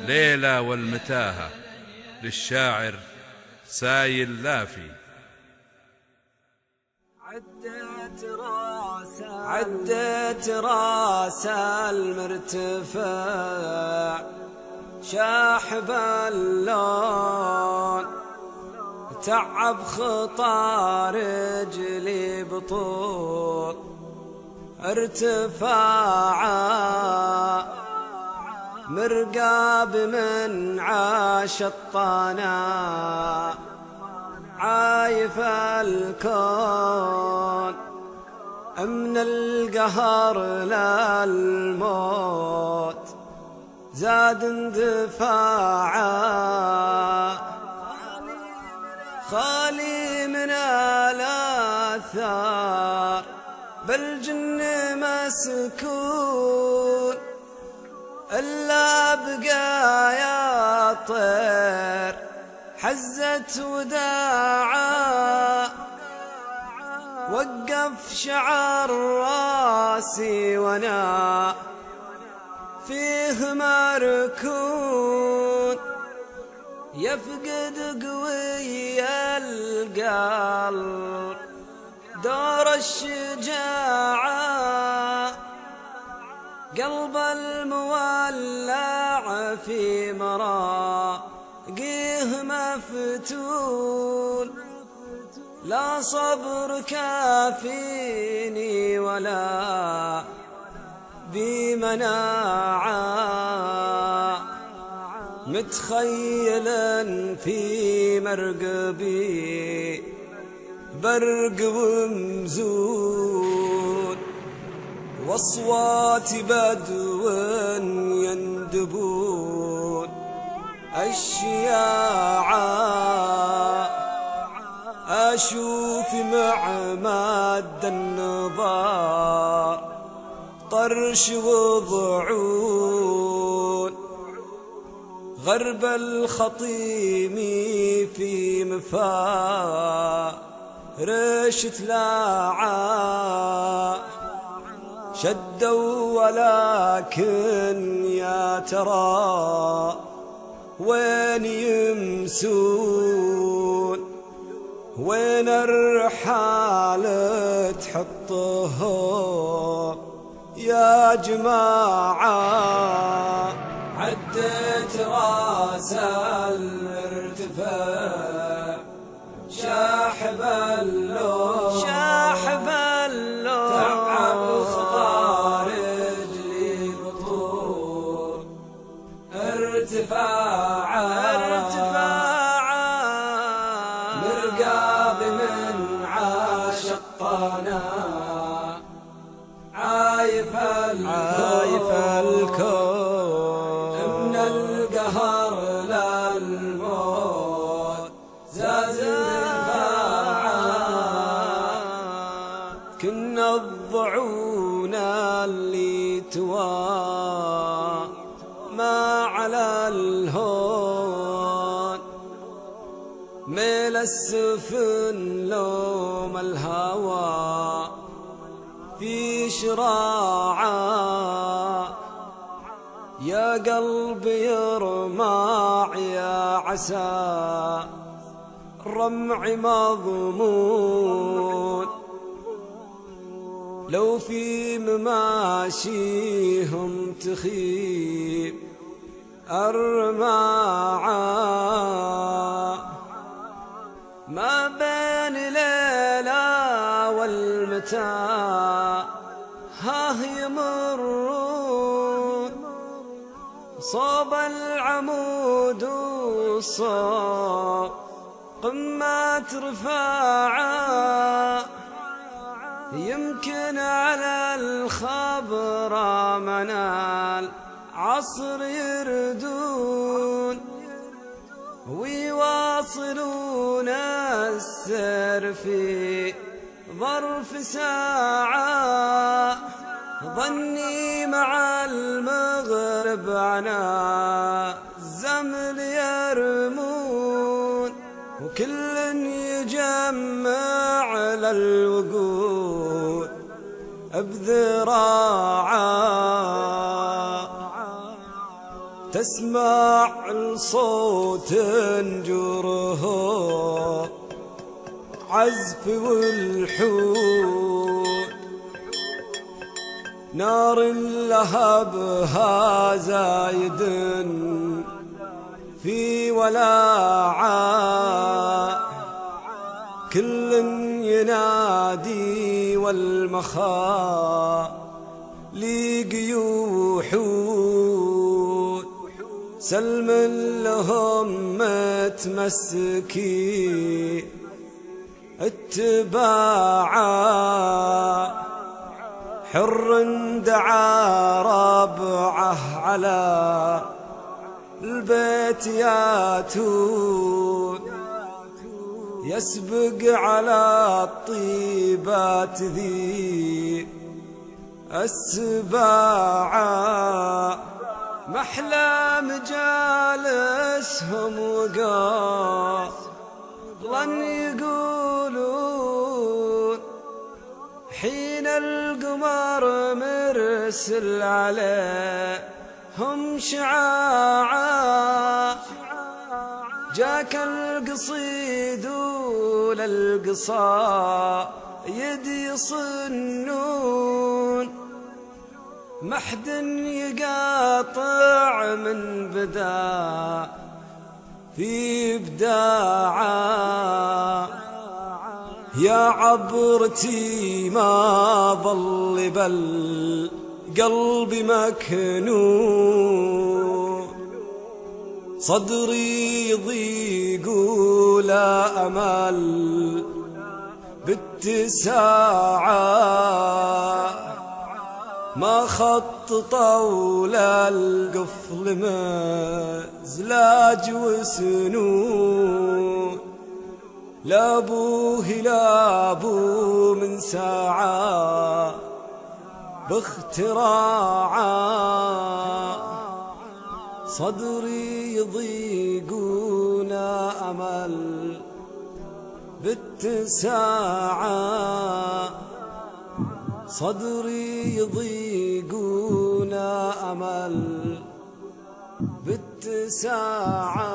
ليلى والمتاهة للشاعر سايل لافي. عدت راس المرتفع شاحب اللون، تعب خطى رجلي بطول ارتفاع، مرقاب من عاش الطنا عايف الكون، من القهر للموت زاد اندفاعا، خالي من الآثار بالجن مسكون، إلا بقايا الطير حزت وداعا، وقف شعر راسي وانا فيه مركون، يفقد قوي القلب دور الشجاعة، قلب المولع في مراقيه مفتون، لا صبر كافيني ولا بمناعة، متخيلا في مرقبي برق ومزون، واصوات بدو يندبون الشياعة، أشوف مع ماد النظار طرش وضعون، غرب الخطيم في مفارش تلاعا، شدوا ولكن يا ترى وين يمسون، وين الرحال تحطهم يا جماعة، عدت راس المرتفع شاحب اللون، تعب خطى رجلي بطول ارتفاعا، مرقاب من عاش الطنا عايف الكون، من القهر للموت زاد اندفاعا، كنا الضعون اللي توا ما على الهون، ميل السفن لوم الهوى في شراعة، يا قلبي يرمع يا عسى الرمع مضمون، لو في مماشيهم تخيب الرماعة، ما بين ليلى والمتاع ها يمرون، صوب العمود وصوب قمة رفاعة، يمكن على الخبر منال عصر يردون، ويواصلون السير في ظرف ساعة، ظني مع المغرب عنا الزمل يرمون، وكل يجمع للوقود بذراعه، تسمع الصوت نجره عزف والحور، نار لهبها زايد في ولاعة، كل ينادي والمخا لقيوحون، سلم لهم متمسكين اتباعا، حر دعا ربعه على البيت ياتون، يسبق على الطيبات ذي السباعة، محلى مجالسهم وقار ظن يقولون، حين القمر مرسل عليهم شعاعا، جاك القصيد للقصايد يصنون، محد يقاطع من بدا في إبداعا، يا عبرتي ما ظل بل قلبي مكنون، صدري يضيق ولا أمل باتساعا، ما خط طول القفل مزلاج وسنون، لابوه لابو من ساعة باختراعا، صدري يضيقون أمل باتساعا، صدري يضيقون أمل باتساعا.